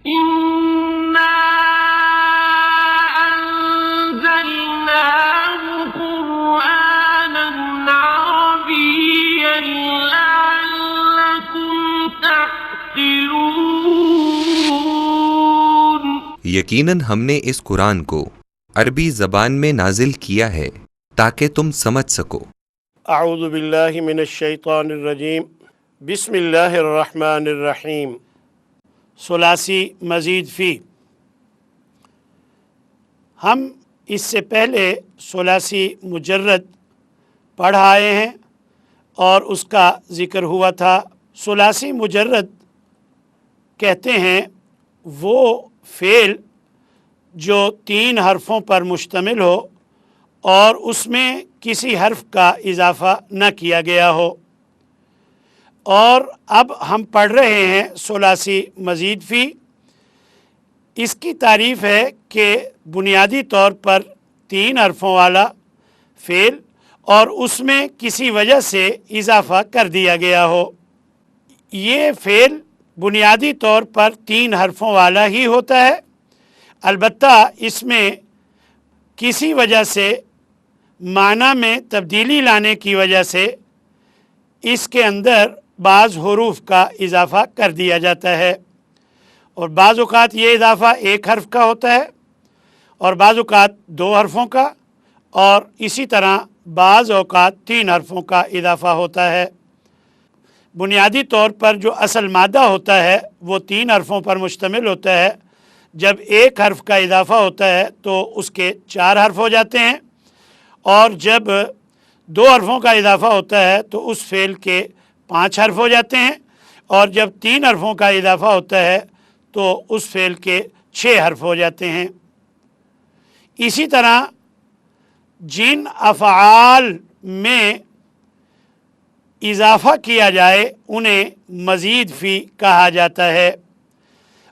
إنا أنزلناه قرآنا عربيا لعلكم تعقلون۔ یقیناً ہم نے اس قرآن کو عربی زبان میں نازل کیا ہے تاکہ تم سمجھ سکو۔ اعوذ باللہ من الشیطان الرجیم، بسم اللہ الرحمن الرحیم۔ ثلاثی مزید فی، ہم اس سے پہلے ثلاثی مجرد پڑھ آئے ہیں اور اس کا ذکر ہوا تھا۔ ثلاثی مجرد کہتے ہیں وہ فعل جو 3 حرفوں پر مشتمل ہو اور اس میں کسی حرف کا اضافہ نہ کیا گیا ہو۔ اور اب ہم پڑھ رہے ہیں ثلاثی مزید فی۔ اس کی تعریف ہے کہ بنیادی طور پر 3 حرفوں والا فعل اور اس میں کسی وجہ سے اضافہ کر دیا گیا ہو۔ یہ فعل بنیادی طور پر 3 حرفوں والا ہی ہوتا ہے، البتہ اس میں کسی وجہ سے معنی میں تبدیلی لانے کی وجہ سے اس کے اندر بعض حروف کا اضافہ کر دیا جاتا ہے، اور بعض اوقات یہ اضافہ 1 حرف کا ہوتا ہے اور بعض اوقات 2 حرفوں کا، اور اسی طرح بعض اوقات 3 حرفوں کا اضافہ ہوتا ہے۔ بنیادی طور پر جو اصل مادہ ہوتا ہے وہ 3 حرفوں پر مشتمل ہوتا ہے۔ جب 1 حرف کا اضافہ ہوتا ہے تو اس کے 4 حرف ہو جاتے ہیں، اور جب 2 حرفوں کا اضافہ ہوتا ہے تو اس فعل کے 5 حرف ہو جاتے ہیں، اور جب 3 حرفوں کا اضافہ ہوتا ہے تو اس فعل کے 6 حرف ہو جاتے ہیں۔ اسی طرح جن افعال میں اضافہ کیا جائے انہیں مزید فی کہا جاتا ہے،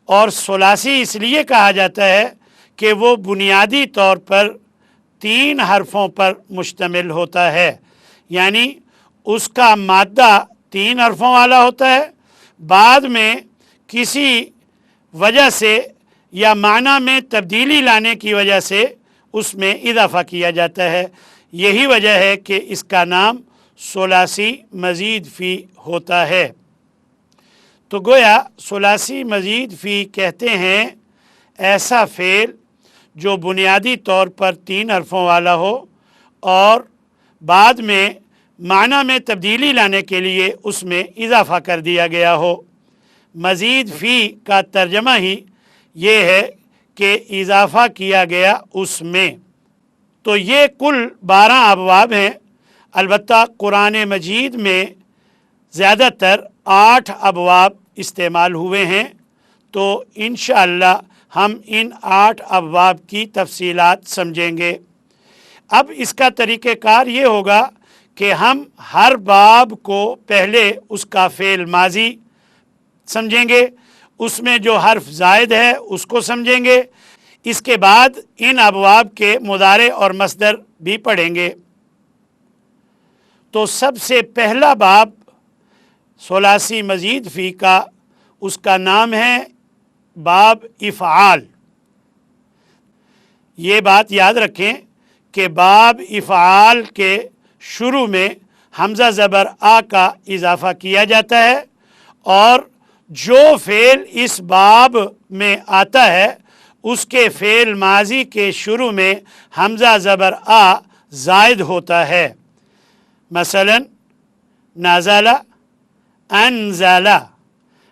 اور ثلاثی اس لیے کہا جاتا ہے کہ وہ بنیادی طور پر 3 حرفوں پر مشتمل ہوتا ہے، یعنی اس کا مادہ 3 حرفوں والا ہوتا ہے، بعد میں کسی وجہ سے یا معنی میں تبدیلی لانے کی وجہ سے اس میں اضافہ کیا جاتا ہے۔ یہی وجہ ہے کہ اس کا نام ثلاثی مزید فی ہوتا ہے۔ تو گویا ثلاثی مزید فی کہتے ہیں ایسا فعل جو بنیادی طور پر 3 حرفوں والا ہو اور بعد میں معنی میں تبدیلی لانے کے لیے اس میں اضافہ کر دیا گیا ہو۔ مزید فی کا ترجمہ ہی یہ ہے کہ اضافہ کیا گیا اس میں۔ تو یہ کل 12 ابواب ہیں، البتہ قرآن مجید میں زیادہ تر 8 ابواب استعمال ہوئے ہیں، تو انشاءاللہ ہم ان 8 ابواب کی تفصیلات سمجھیں گے۔ اب اس کا طریقہ کار یہ ہوگا کہ ہم ہر باب کو پہلے اس کا فعل ماضی سمجھیں گے، اس میں جو حرف زائد ہے اس کو سمجھیں گے، اس کے بعد ان ابواب کے مضارع اور مصدر بھی پڑھیں گے۔ تو سب سے پہلا باب ثلاثی مزید فی کا، اس کا نام ہے باب افعال۔ یہ بات یاد رکھیں کہ باب افعال کے شروع میں حمزہ زبر آ کا اضافہ کیا جاتا ہے، اور جو فعل اس باب میں آتا ہے اس کے فعل ماضی کے شروع میں حمزہ زبر آ زائد ہوتا ہے۔ مثلا نازل، انزل،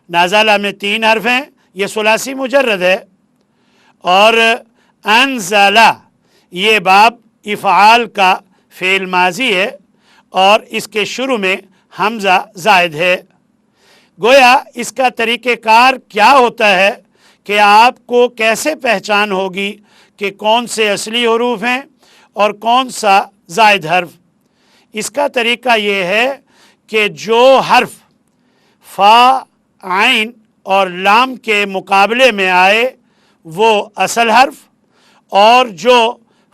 نازلہ میں 3 حرف ہیں، یہ ثلاثی مجرد ہے، اور انزل یہ باب افعال کا فعل ماضی ہے اور اس کے شروع میں حمزہ زائد ہے۔ گویا اس کا طریقہ کار کیا ہوتا ہے کہ آپ کو کیسے پہچان ہوگی کہ کون سے اصلی حروف ہیں اور کون سا زائد حرف؟ اس کا طریقہ یہ ہے کہ جو حرف فا، عین اور لام کے مقابلے میں آئے وہ اصل حرف، اور جو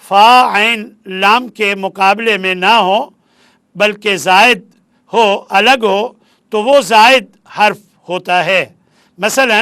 فا، عین، لام کے مقابلے میں نہ ہو بلکہ زائد الگ ہو تو وہ زائد حرف ہوتا ہے۔ مثلا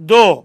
2,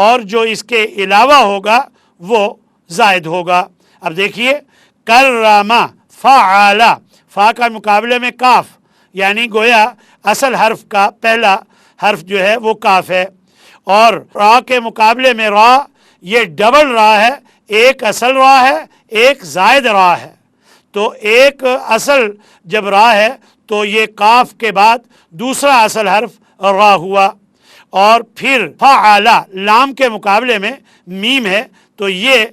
اور جو اس کے علاوہ ہوگا وہ زائد ہوگا۔ اب دیکھیے کرما فعل، فا کا مقابلے میں کاف، یعنی گویا اصل حرف کا پہلا حرف جو ہے وہ کاف ہے، اور را کے مقابلے میں را، یہ ڈبل را ہے، ایک اصل را ہے ایک زائد را ہے۔ تو ایک اصل جب را ہے تو یہ کاف کے بعد دوسرا اصل حرف را ہوا، اور پھر فعل لام کے مقابلے میں میم ہے تو یہ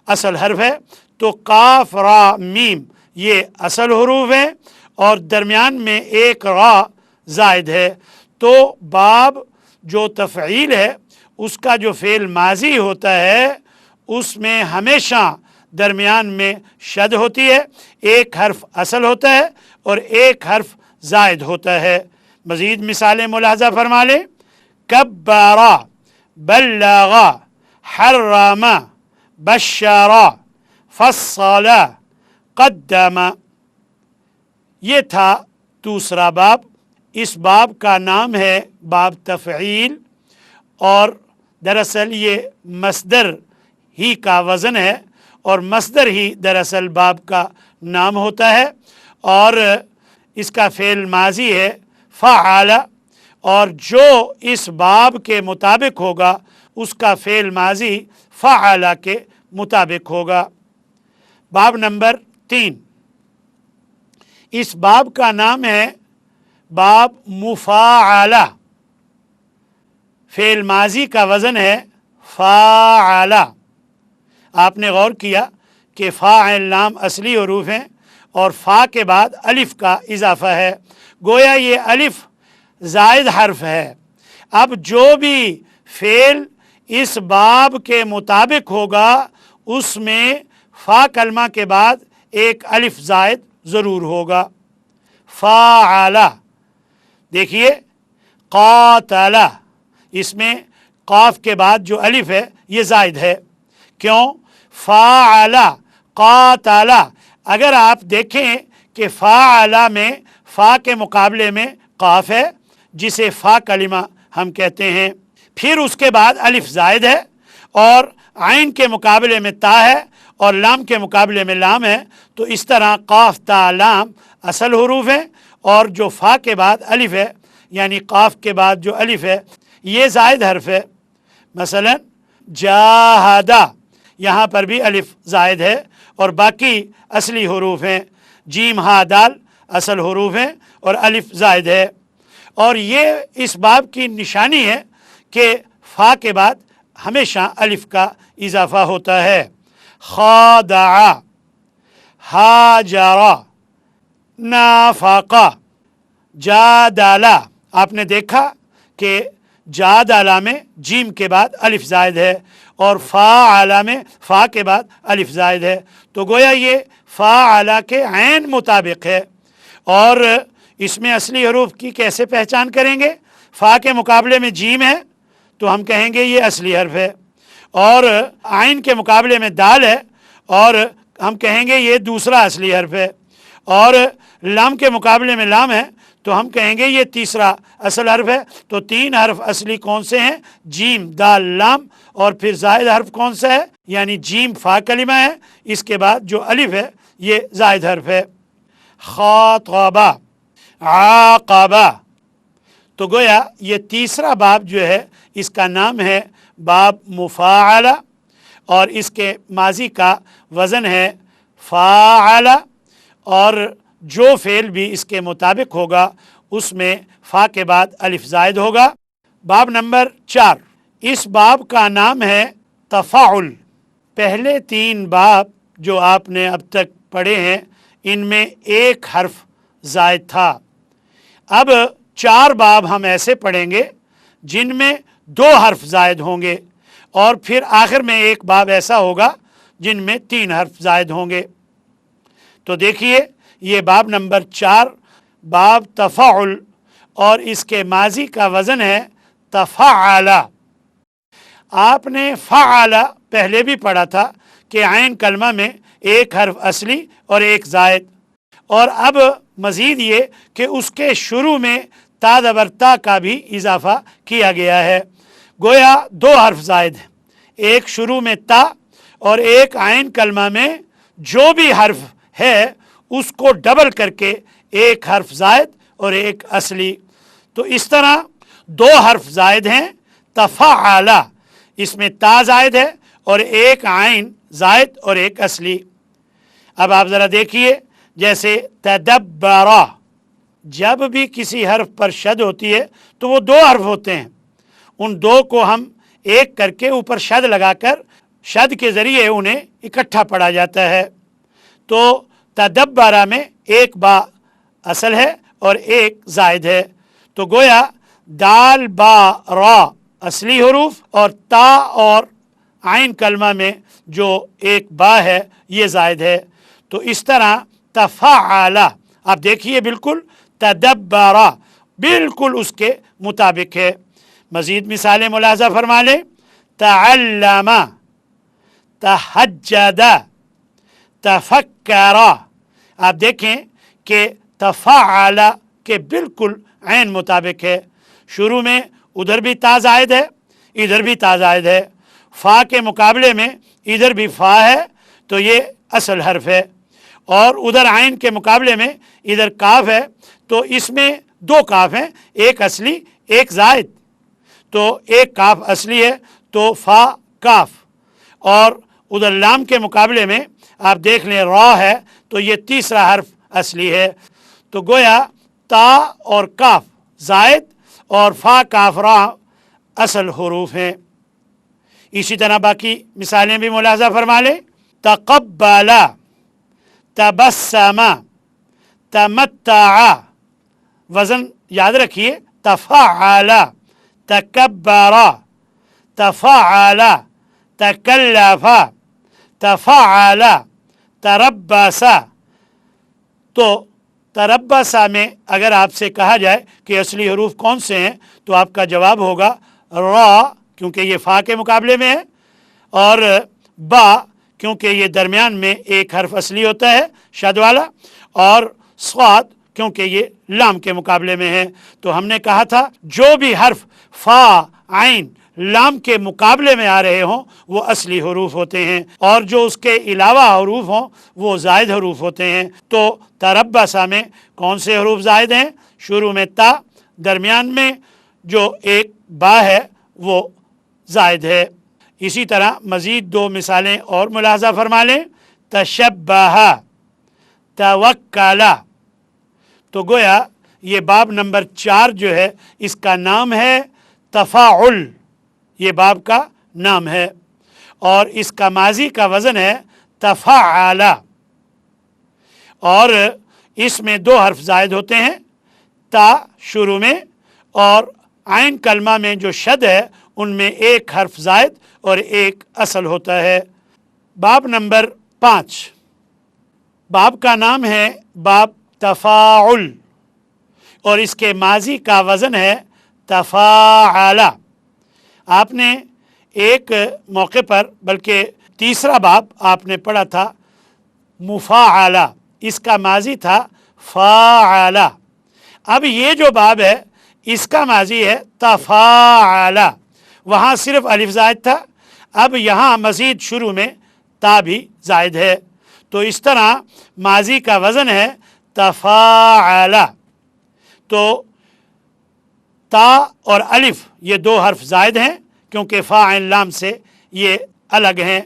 اصل حرف ہے، تو کاف را میم یہ اصل حروف ہیں اور درمیان میں ایک را زائد ہے۔ تو باب جو تفعیل ہے اس کا جو فعل ماضی ہوتا ہے اس میں ہمیشہ درمیان میں شد ہوتی ہے، ایک حرف اصل ہوتا ہے اور ایک حرف زائد ہوتا ہے۔ مزید مثالیں ملاحظہ فرما لیں، کبارا، بلغا، حرما، بشارا، فصلا، قدما۔ یہ تھا دوسرا باب۔ اس باب کا نام ہے باب تفعیل، اور دراصل یہ مصدر ہی کا وزن ہے، اور مصدر ہی دراصل باب کا نام ہوتا ہے، اور اس کا فعل ماضی ہے فعل، اور جو اس باب کے مطابق ہوگا اس کا فعل ماضی فعل کے مطابق ہوگا۔ باب نمبر 3، اس باب کا نام ہے باب مفاعلہ، فعل ماضی کا وزن ہے فاعلہ۔ آپ نے غور کیا کہ فا عین لام اصلی حروف ہیں اور فا کے بعد الف کا اضافہ ہے، گویا یہ الف زائد حرف ہے۔ اب جو بھی فعل اس باب کے مطابق ہوگا اس میں فا کلمہ کے بعد ایک الف زائد ضرور ہوگا۔ فاعلہ، دیکھیے قاتلہ، اس میں قاف کے بعد جو الف ہے یہ زائد ہے، کیوں؟ فاعلہ قاتلہ۔ اگر آپ دیکھیں کہ فاعلہ میں فا کے مقابلے میں قاف ہے جسے فا کلمہ ہم کہتے ہیں، پھر اس کے بعد الف زائد ہے، اور عین کے مقابلے میں تا ہے اور لام کے مقابلے میں لام ہے، تو اس طرح قاف تا لام اصل حروف ہیں، اور جو فا کے بعد الف ہے یعنی قاف کے بعد جو الف ہے یہ زائد حرف ہے۔ مثلا جاہدہ، یہاں پر بھی الف زائد ہے اور باقی اصلی حروف ہیں، جیم ہا دال اصل حروف ہیں اور الف زائد ہے۔ اور یہ اس باب کی نشانی ہے کہ فا کے بعد ہمیشہ الف کا اضافہ ہوتا ہے۔ خادع، ہاجر، نافق، جادلہ۔ آپ نے دیکھا کہ جادلہ میں جیم کے بعد الف زائد ہے اور فاعلہ میں فا کے بعد الف زائد ہے، تو گویا یہ فاعلہ کے عین مطابق ہے۔ اور اس میں اصلی حروف کی کیسے پہچان کریں گے؟ فا کے مقابلے میں جیم ہے تو ہم کہیں گے یہ اصلی حرف ہے، اور عین کے مقابلے میں دال ہے اور ہم کہیں گے یہ دوسرا اصلی حرف ہے، اور لام کے مقابلے میں لام ہے تو ہم کہیں گے یہ تیسرا اصل حرف ہے۔ تو تین حرف اصلی کون سے ہیں؟ جیم دال لام، اور پھر زائد حرف کون سا ہے؟ یعنی جیم فا کلمہ ہے، اس کے بعد جو الف ہے یہ زائد حرف ہے۔ خاطبہ، عاقبہ۔ تو گویا یہ تیسرا باب جو ہے اس کا نام ہے باب مفاعلہ، اور اس کے ماضی کا وزن ہے فاعلہ، اور جو فعل بھی اس کے مطابق ہوگا اس میں فا کے بعد الف زائد ہوگا۔ باب نمبر 4، اس باب کا نام ہے تفاعل۔ پہلے 3 باب جو آپ نے اب تک پڑھے ہیں ان میں ایک حرف زائد تھا، اب 4 باب ہم ایسے پڑھیں گے جن میں 2 حرف زائد ہوں گے، اور پھر آخر میں ایک باب ایسا ہوگا جن میں 3 حرف زائد ہوں گے۔ تو دیکھیے یہ باب نمبر 4 باب تفاعل، اور اس کے ماضی کا وزن ہے تفاعلہ۔ آپ نے فعلہ پہلے بھی پڑھا تھا کہ عین کلمہ میں ایک حرف اصلی اور ایک زائد، اور اب مزید یہ کہ اس کے شروع میں تا زبر تا کا بھی اضافہ کیا گیا ہے۔ گویا دو حرف زائد ہیں، ایک شروع میں تا اور ایک عین کلمہ میں جو بھی حرف ہے اس کو ڈبل کر کے ایک حرف زائد اور ایک اصلی. تو اس طرح دو حرف زائد ہیں تفعل، اس میں تا زائد ہے اور ایک عین زائد اور ایک اصلی. اب آپ ذرا دیکھیے جیسے تدبرا، جب بھی کسی حرف پر شد ہوتی ہے تو وہ دو حرف ہوتے ہیں، ان دو کو ہم ایک کر کے اوپر شد لگا کر شد کے ذریعے انہیں اکٹھا پڑھا جاتا ہے. تو تدبرا میں ایک با اصل ہے اور ایک زائد ہے، تو گویا دال با را اصلی حروف اور تا اور عین کلمہ میں جو ایک با ہے یہ زائد ہے. تو اس طرح تفعل آپ دیکھیے بالکل تدبرا بالکل اس کے مطابق ہے. مزید مثالیں ملاحظہ فرما لیں. تعلم، تہجد، تفکر. آپ دیکھیں کہ تفعل کے بالکل عین مطابق ہے، شروع میں ادھر بھی تا زائد ہے ادھر بھی تا زائد ہے، فا کے مقابلے میں ادھر بھی فا ہے تو یہ اصل حرف ہے، اور ادھر عین کے مقابلے میں ادھر کاف ہے تو اس میں دو کاف ہیں، ایک اصلی ایک زائد. تو ایک کاف اصلی ہے تو فا کاف، اور ادھر لام کے مقابلے میں آپ دیکھ لیں را ہے تو یہ تیسرا حرف اصلی ہے. تو گویا تا اور کاف زائد اور فا کاف را اصل حروف ہیں. اسی طرح باقی مثالیں بھی ملاحظہ فرما لیں. تقبل، تبسم، تمتع. وزن یاد رکھیے تفعل، تکبر، تفعل، تکلف، تفعل، تربص. تو تربص میں اگر آپ سے کہا جائے کہ اصلی حروف کون سے ہیں تو آپ کا جواب ہوگا را کیونکہ یہ فا کے مقابلے میں ہے، اور با کیونکہ یہ درمیان میں ایک حرف اصلی ہوتا ہے شد والا، اور صاد کیونکہ یہ لام کے مقابلے میں ہے. تو ہم نے کہا تھا جو بھی حرف فا عین لام کے مقابلے میں آ رہے ہوں وہ اصلی حروف ہوتے ہیں، اور جو اس کے علاوہ حروف ہوں وہ زائد حروف ہوتے ہیں. تو تربص میں کون سے حروف زائد ہیں؟ شروع میں تا، درمیان میں جو ایک با ہے وہ زائد ہے. اسی طرح مزید دو مثالیں اور ملاحظہ فرما لیں. تشبہ، توکل. تو گویا یہ باب نمبر 4 جو ہے اس کا نام ہے تفاعل، یہ باب کا نام ہے، اور اس کا ماضی کا وزن ہے تفعل، اور اس میں دو حرف زائد ہوتے ہیں، تا شروع میں اور عین کلمہ میں جو شد ہے ان میں ایک حرف زائد اور ایک اصل ہوتا ہے. باب نمبر 5، باب کا نام ہے باب تفاعل، اور اس کے ماضی کا وزن ہے تفاعل. آپ نے ایک موقع پر بلکہ تیسرا باب آپ نے پڑھا تھا مفاعل، اس کا ماضی تھا فاعل. اب یہ جو باب ہے اس کا ماضی ہے تفاعل، وہاں صرف الف زائد تھا، اب یہاں مزید شروع میں تا بھی زائد ہے، تو اس طرح ماضی کا وزن ہے تفاعل. تو تا اور الف یہ دو حرف زائد ہیں کیونکہ فا عین لام سے یہ الگ ہیں،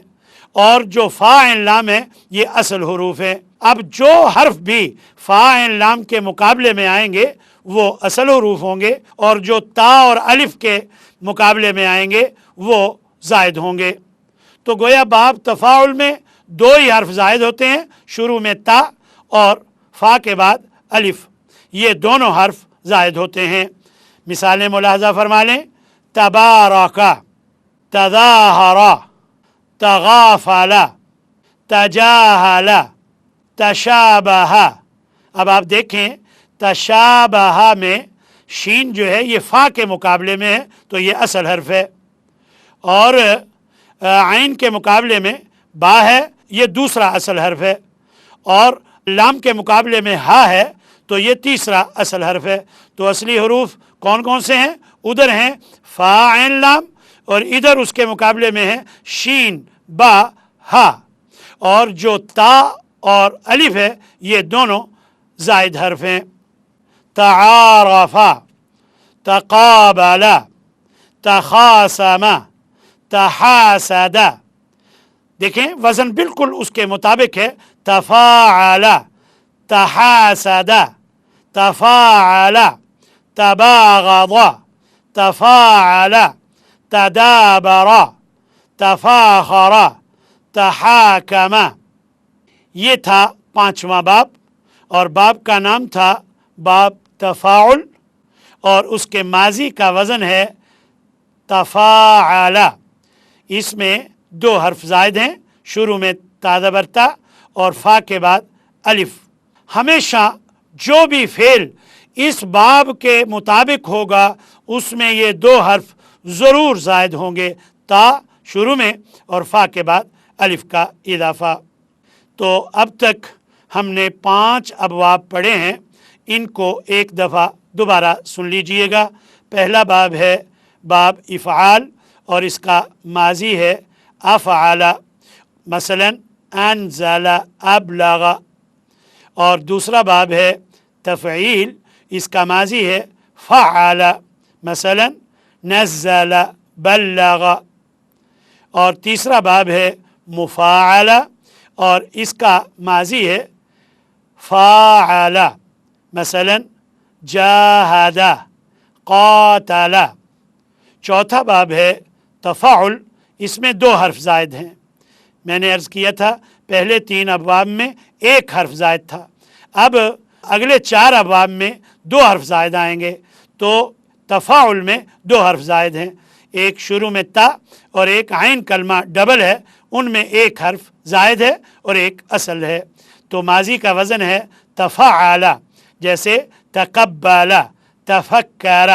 اور جو فا عین لام ہے یہ اصل حروف ہیں. اب جو حرف بھی فا عین لام کے مقابلے میں آئیں گے وہ اصل حروف ہوں گے، اور جو تا اور الف کے مقابلے میں آئیں گے وہ زائد ہوں گے. تو گویا باب تفاعل میں دو ہی حرف زائد ہوتے ہیں، شروع میں تا اور فا کے بعد الف، یہ دونوں حرف زائد ہوتے ہیں. مثالیں ملاحظہ فرما لیں. تبارک، تظاہر، تغافل، تجاہل، تشابہ. اب آپ دیکھیں تشابہ میں شین جو ہے یہ فا کے مقابلے میں ہے تو یہ اصل حرف ہے، اور عین کے مقابلے میں با ہے یہ دوسرا اصل حرف ہے، اور لام کے مقابلے میں ہا ہے تو یہ تیسرا اصل حرف ہے. تو اصلی حروف کون کون سے ہیں؟ ادھر ہیں فا عین لام اور ادھر اس کے مقابلے میں ہے شین با ہا، اور جو تا اور الف ہے یہ دونوں زائد حرف ہیں. تعارفا، تقابلا، تخاصما، تحاسدا. دیکھیں وزن بالکل اس کے مطابق ہے. تفاعلا، تحاسدا، تفاعلا، تباغضا، تفاعلا، تدابرا، تفاخرا، تحاکما. یہ تھا 5واں باب، اور باب کا نام تھا باب تفاعل، اور اس کے ماضی کا وزن ہے تفاعلا. اس میں 2 حرف زائد ہیں، شروع میں تا زبر تا اور فا کے بعد الف. ہمیشہ جو بھی فعل اس باب کے مطابق ہوگا اس میں یہ 2 حرف ضرور زائد ہوں گے، تا شروع میں اور فا کے بعد الف کا اضافہ. تو اب تک ہم نے 5 ابواب پڑھے ہیں، ان کو ایک دفعہ دوبارہ سن لیجئے گا. پہلا باب ہے باب افعال، اور اس کا ماضی ہے افعال، مثلا انزل، ابلغ. اور دوسرا باب ہے تفعیل، اس کا ماضی ہے فعل، مثلا نزل، بلغ. اور تیسرا باب ہے مفاعل، اور اس کا ماضی ہے فاعل، مثلا جاہد، قاتل. چوتھا باب ہے تفاعل، اس میں 2 حرف زائد ہیں. میں نے عرض کیا تھا پہلے 3 ابواب میں 1 حرف زائد تھا، اب اگلے 4 ابواب میں 2 حرف زائد آئیں گے. تو تفاعل میں 2 حرف زائد ہیں، ایک شروع میں تا اور ایک عین کلمہ ڈبل ہے، ان میں 1 حرف زائد ہے اور ایک اصل ہے. تو ماضی کا وزن ہے تفاعل، جیسے تقبل، تفکر.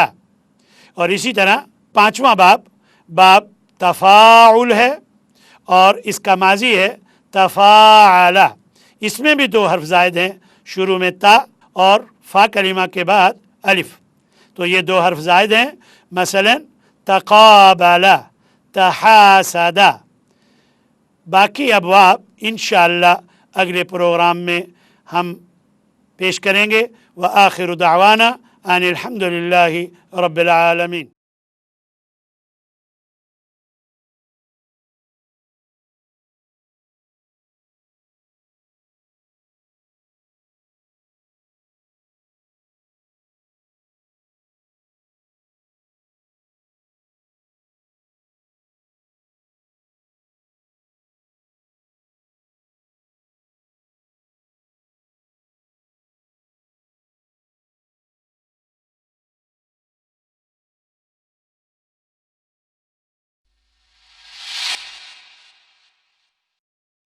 اور اسی طرح 5واں باب باب تفاعل ہے، اور اس کا ماضی ہے تفاعل. اس میں بھی 2 حرف زائد ہیں، شروع میں تا اور فا کلمہ کے بعد الف. تو یہ 2 حرف زائد ہیں، مثلا تقابل، تحاسد. باقی ابواب انشاءاللہ اگلے پروگرام میں ہم پیش کریں گے. وآخر دعوانا ان الحمد للہ رب العالمین.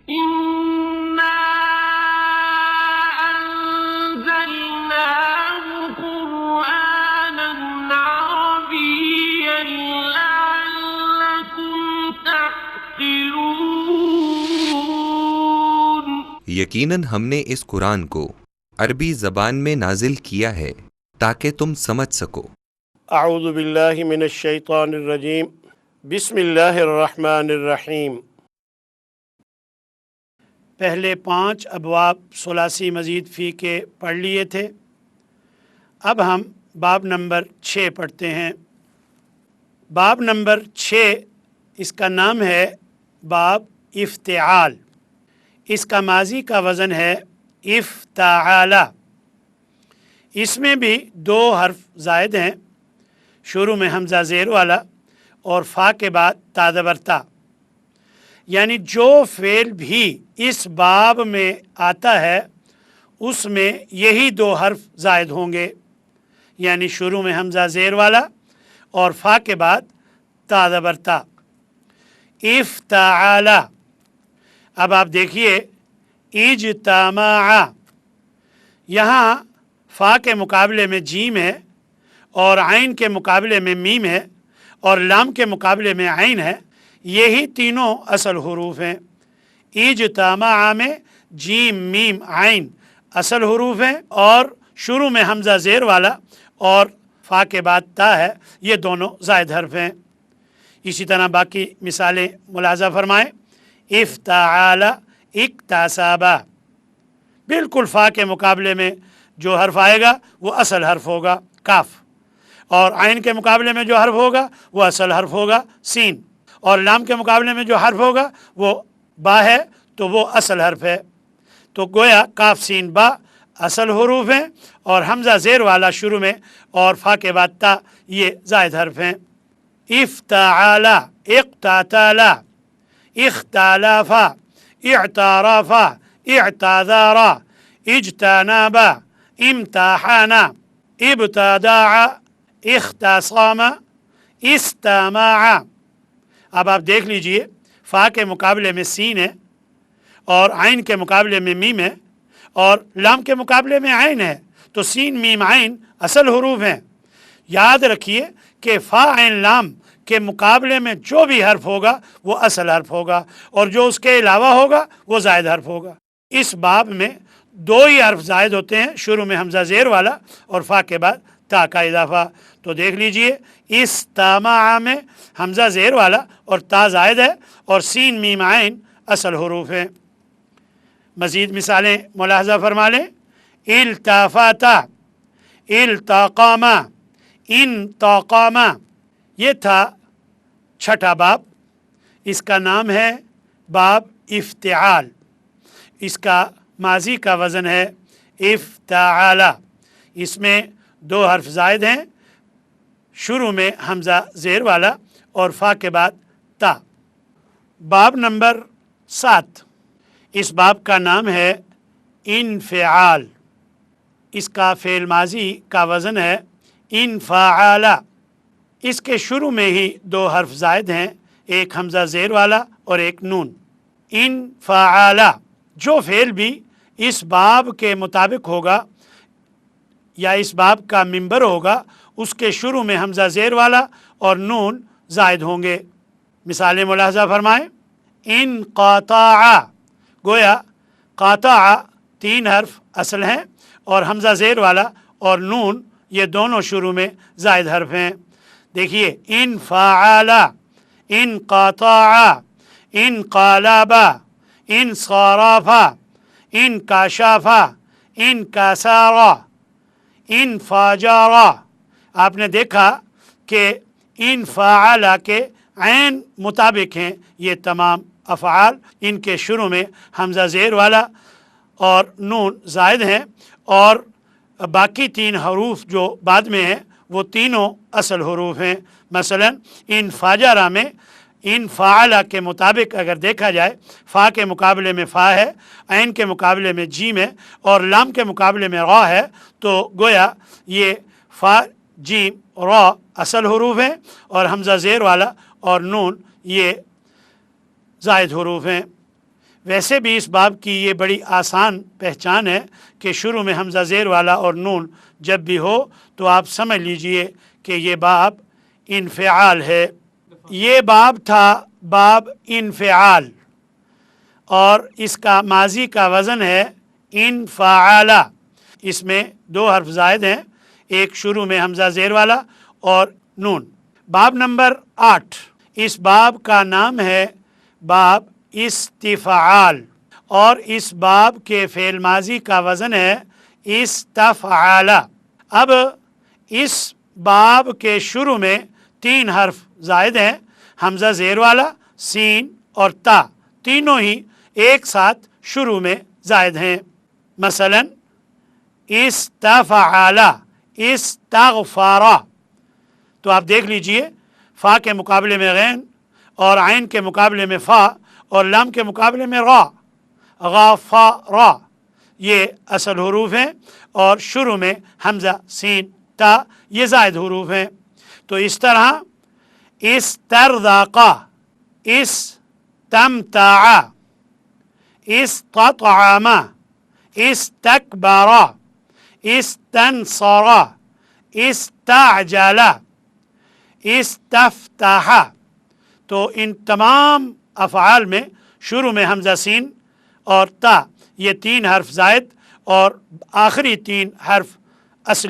إنا أنزلناه قرآنا عربيا لعلكم تعقلون. یقیناً ہم نے اس قرآن کو عربی زبان میں نازل کیا ہے تاکہ تم سمجھ سکو. اعوذ باللہ من الشیطان الرجیم، بسم اللہ الرحمن الرحیم. پہلے 5 ابواب ثلاثی مزید فی کے پڑھ لیے تھے، اب ہم باب نمبر 6 پڑھتے ہیں. باب نمبر 6 اس کا نام ہے باب افتعال. اس کا ماضی کا وزن ہے افتعال. اس میں بھی 2 حرف زائد ہیں، شروع میں حمزہ زیر والا اور فا کے بعد تا زبر تا. یعنی جو فعل بھی اس باب میں آتا ہے اس میں یہی 2 حرف زائد ہوں گے، یعنی شروع میں حمزہ زیر والا اور فا کے بعد تا زبر تا. افتعال. اب آپ دیکھیے اجتماع، یہاں فا کے مقابلے میں جیم ہے اور عین کے مقابلے میں میم ہے اور لام کے مقابلے میں عین ہے. یہی تینوں اصل حروف ہیں. اجتماع میں جیم میم عین اصل حروف ہیں، اور شروع میں حمزہ زیر والا اور فا کے بعد تا ہے، یہ دونوں زائد حرف ہیں. اسی طرح باقی مثالیں ملاحظہ فرمائیں. افتعال، اکتسابا، بالکل فا کے مقابلے میں جو حرف آئے گا وہ اصل حرف ہوگا کاف، اور عین کے مقابلے میں جو حرف ہوگا وہ اصل حرف ہوگا سین، اور لام کے مقابلے میں جو حرف ہوگا وہ با ہے تو وہ اصل حرف ہے. تو گویا کاف سین با اصل حروف ہیں اور حمزہ زیر والا شروع میں اور فا کے بعد تا یہ زائد حرف ہیں. افتعالا، اقتتالا، اختلافا، اعترافا، اعتذارا، اجتنابا، امتحانا، ابتداع، اختصام، استماع. اب آپ دیکھ لیجئے فا کے مقابلے میں سین ہے اور عین کے مقابلے میں میم ہے اور لام کے مقابلے میں عین ہے، تو سین میم عین اصل حروف ہیں. یاد رکھیے کہ فا عین لام کے مقابلے میں جو بھی حرف ہوگا وہ اصل حرف ہوگا اور جو اس کے علاوہ ہوگا وہ زائد حرف ہوگا. اس باب میں دو ہی حرف زائد ہوتے ہیں، شروع میں حمزہ زیر والا اور فا کے بعد تا کا اضافہ. تو دیکھ لیجئے استماع میں حمزہ زیر والا اور تا زائد ہے اور سین میم عین اصل حروف ہیں. مزید مثالیں ملاحظہ فرما لیں. التفاتا، التقاما، انتقاما. یہ تھا چھٹا باب، اس کا نام ہے باب افتعال. اس کا ماضی کا وزن ہے افتعالا. اس میں دو حرف زائد ہیں، شروع میں حمزہ زیر والا اور فا کے بعد تا. باب نمبر 7، اس باب کا نام ہے انفعال. اس کا فعل ماضی کا وزن ہے انفعالا. اس کے شروع میں ہی دو حرف زائد ہیں، ایک حمزہ زیر والا اور ایک نون. انفعالا جو فعل بھی اس باب کے مطابق ہوگا یا اس باب کا ممبر ہوگا اس کے شروع میں حمزہ زیر والا اور نون زائد ہوں گے. مثالیں ملاحظہ فرمائیں. انقطاع، گویا قاطع تین حرف اصل ہیں اور حمزہ زیر والا اور نون یہ دونوں شروع میں زائد حرف ہیں. دیکھیے انفعالا، انقطاع، انقلابا، انصرافا، انکشافا، انکسارا، انفجارا. آپ نے دیکھا کہ انفعالا کے عین مطابق ہیں یہ تمام افعال. ان کے شروع میں حمزہ زیر والا اور نون زائد ہیں اور باقی تین حروف جو بعد میں ہیں وہ تینوں اصل حروف ہیں. مثلا انفجارا میں انفعالا کے مطابق اگر دیکھا جائے فا کے مقابلے میں فا ہے، عین کے مقابلے میں جیم ہے اور لام کے مقابلے میں را ہے، تو گویا یہ فا جیم را اصل حروف ہیں اور حمزہ زیر والا اور نون یہ زائد حروف ہیں. ویسے بھی اس باب کی یہ بڑی آسان پہچان ہے کہ شروع میں حمزہ زیر والا اور نون جب بھی ہو تو آپ سمجھ لیجئے کہ یہ باب انفعال ہے. یہ باب تھا باب انفعال اور اس کا ماضی کا وزن ہے انفعالا. اس میں دو حرف زائد ہیں، ایک شروع میں حمزہ زیر والا اور نون. باب نمبر 8، اس باب کا نام ہے باب استفعال اور اس باب کے فعل ماضی کا وزن ہے استفعالا. اب اس باب کے شروع میں تین حرف زائد ہیں، حمزہ زیر والا، سین اور تا، تینوں ہی ایک ساتھ شروع میں زائد ہیں. مثلا استفعالا، استغفارا. تو آپ دیکھ لیجئے فا کے مقابلے میں غین اور عین کے مقابلے میں فا اور لام کے مقابلے میں را. غفارا یہ اصل حروف ہیں اور شروع میں حمزہ سین تا یہ زائد حروف ہیں. تو اس طرح استرزاقا، استمتعا، استطعما، استکبرا، استنصرا، استعجلا، استفتحا. تو ان تمام افعال میں شروع میں حمزہ سین اور تا یہ تین حرف زائد اور آخری تین حرف